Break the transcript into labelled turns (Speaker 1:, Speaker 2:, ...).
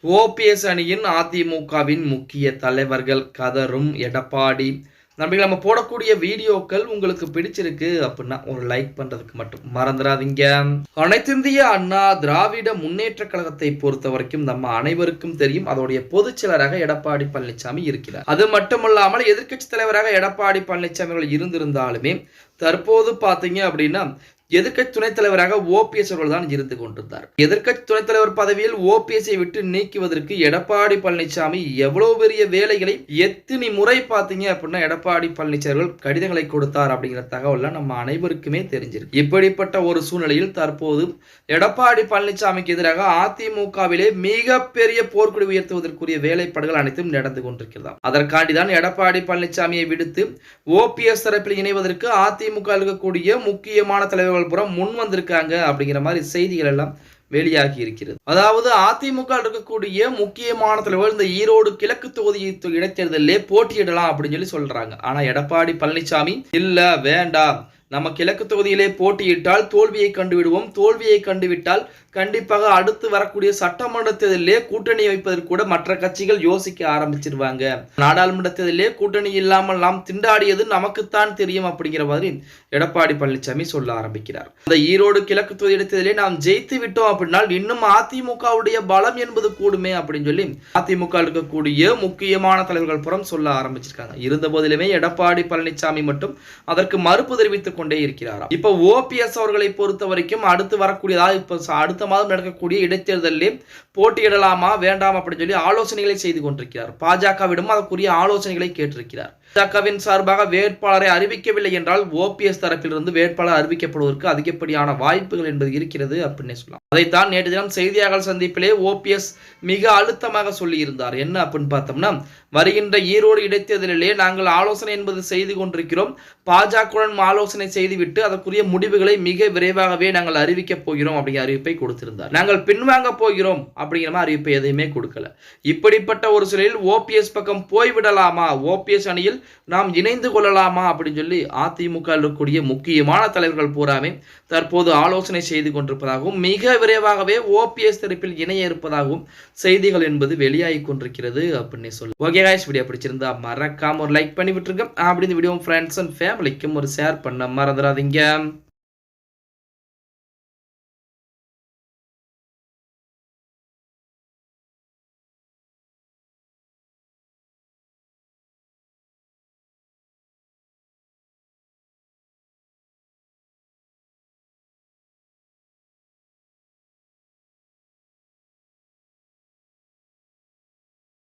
Speaker 1: OPS அணியின் அதிமுகவின் முக்கிய தலைவர்கள் கதரும் எடப்பாடி. நம்பிக்கை நம்ம போடக்கூடிய வீடியோக்கள் உங்களுக்கு பிடிச்சிருக்கு அப்படின்னா ஒரு லைக் பண்றதுக்கு மட்டும் மறந்துடாதீங்க. அனைத்திந்திய அண்ணா திராவிட முன்னேற்ற கழகத்தை பொறுத்த வரைக்கும் நம்ம அனைவருக்கும் தெரியும், அதோடைய பொதுச் செயலராக எடப்பாடி பழனிசாமி இருக்கிறார். அது மட்டுமல்லாமல் எதிர்க்கட்சி தலைவராக எடப்பாடி பழனிசாமி அவர்கள் இருந்திருந்தாலுமே தற்போது பாத்தீங்க அப்படின்னா எதிர்க்கட்சி துணைத் தலைவராக ஓபிஎஸ் அவர்கள் தான் இருந்து கொண்டிருந்தார். எதிர்க்கட்சி துணைத் தலைவர் பதவியில் ஓபிஎஸ்ஐ விட்டு நீக்குவதற்கு எடப்பாடி பழனிசாமி எவ்வளவு பெரிய வேலைகளை எத்தனை முறை பார்த்தீங்க அப்படின்னா எடப்பாடி பழனிசாமி அவர்கள் கடிதங்களை கொடுத்தார் அப்படிங்கிற தகவல் நம்ம அனைவருக்குமே தெரிஞ்சிருக்கு. இப்படிப்பட்ட ஒரு சூழ்நிலையில் தற்போது எடப்பாடி பழனிசாமிக்கு எதிராக அதிமுகவிலே மிகப்பெரிய போர்க்குடி உயர்த்துவதற்குரிய வேலைப்பாடுகள் அனைத்தும் நடந்து கொண்டிருக்கிறதா. அதற்காண்டிதான் எடப்பாடி பழனிசாமியை விடுத்து ஓபிஎஸ் தரப்பில் இணைவதற்கு அதிமுக இருக்கக்கூடிய முக்கியமான தலைவர்கள் முன் வந்திருக்காங்க அப்படிங்கிற மாதிரி செய்திகள் எல்லாம் வெளியாகி இருக்கிறது. அதாவது அதிமுக இருக்கக்கூடிய முக்கியமான தலைவர் இந்த ஈரோடு கிழக்கு தொகுதி இடைத்தேர்தலிலே போட்டியிடலாம் அப்படின்னு சொல்லி சொல்றாங்க. ஆனா எடப்பாடி பழனிசாமி இல்ல வேண்டாம், நம்ம கிழக்கு தொகுதியிலே போட்டியிட்டால் தோல்வியை கண்டுவிடுவோம், தோல்வியை கண்டுவிட்டால் கண்டிப்பாக அடுத்து வரக்கூடிய சட்டமன்ற தேர்தலிலே கூட்டணி வைப்பதற்கு கூட மற்ற கட்சிகள் யோசிக்க ஆரம்பிச்சிருவாங்க. நாடாளுமன்ற தேர்தலிலே கூட்டணி இல்லாமல் நாம் திண்டாடியது நமக்குத்தான் தெரியும் அப்படிங்கிற மாதிரி எடப்பாடி பழனிசாமி சொல்ல ஆரம்பிக்கிறார். அந்த ஈரோடு கிழக்கு தொகுதி இடைத்தேர்தலிலே நாம் ஜெயித்து விட்டோம் அப்படின்னா இன்னும் அதிமுகவுடைய பலம் என்பது கூடுமே அப்படின்னு சொல்லி அதிமுக இருக்கக்கூடிய முக்கியமான தலைவர்கள் புறம் சொல்ல ஆரம்பிச்சிருக்காங்க. இருந்த போதிலுமே எடப்பாடி பழனிசாமி மட்டும் அதற்கு மறுப்பு தெரிவித்துக் கொண்டே இருக்கிறாராம். இப்ப ஓபிஎஸ் அவர்களை பொறுத்த வரைக்கும் அடுத்து வரக்கூடியதாக இப்ப அடுத்த மாதம் நடக்கக்கூடிய இடைத்தேர்தலில் போட்டியிடலாமா வேண்டாம் அப்படின்னு சொல்லி ஆலோசனைகளை செய்து கொண்டிருக்கிறார். பாஜகவிடம் அதற்குரிய ஆலோசனைகளை கேட்டிருக்கிறார். பாஜகவின் சார்பாக வேட்பாளரை அறிவிக்கவில்லை என்றால் ஓபிஎஸ் தரப்பிலிருந்து வேட்பாளர் அறிவிக்கப்படுவதற்கு அதிகப்படியான வாய்ப்புகள் என்பது இருக்கிறது அப்படின்னு சொல்லலாம். அதைத்தான் நேற்று தினம் செய்தியாளர் சந்திப்பிலே ஓபிஎஸ் மிக அழுத்தமாக சொல்லி இருந்தார். என்ன அப்படின்னு பார்த்தோம்னா, வருகின்ற ஈரோடு இடைத்தேர்தலிலே நாங்கள் ஆலோசனை என்பது செய்து கொண்டிருக்கிறோம், பாஜகவுடன் ஆலோசனை செய்துவிட்டு அதற்குரிய முடிவுகளை மிக விரைவாகவே நாங்கள் அறிவிக்க போகிறோம் அப்படிங்கிற அறிவிப்பை கொடுத்திருந்தார். நாங்கள் பின்வாங்க போகிறோம் அப்படிங்கிற மாதிரி அறிவிப்பை எதையுமே கொடுக்கல. இப்படிப்பட்ட ஒரு சூழலில் ஓபிஎஸ் பக்கம் போய்விடலாமா, ஓபிஎஸ் அணியில் நாம் இணைந்து கொள்ளலாமா அப்படின்னு சொல்லி அதிமுக இருக்கக்கூடிய முக்கியமான தலைவர்கள் பூராமே தற்போது ஆலோசனை செய்து கொண்டிருப்பதாகவும் மிக விரைவாகவே ஓபிஎஸ் தரப்பில் இணைய இருப்பதாகவும் செய்திகள் என்பது வெளியாகி கொண்டிருக்கிறது அப்படின்னு சொல்லி. ஓகே गाइस, வீடியோ பிடிச்சிருந்தா மறக்காம ஒரு லைக் பண்ணி விட்டுருங்க. அப்படி இந்த வீடியோ ஃப்ரெண்ட்ஸ் அண்ட் ஃபேமிலிக்கும் ஒரு ஷேர் பண்ண மறந்துடாதீங்க.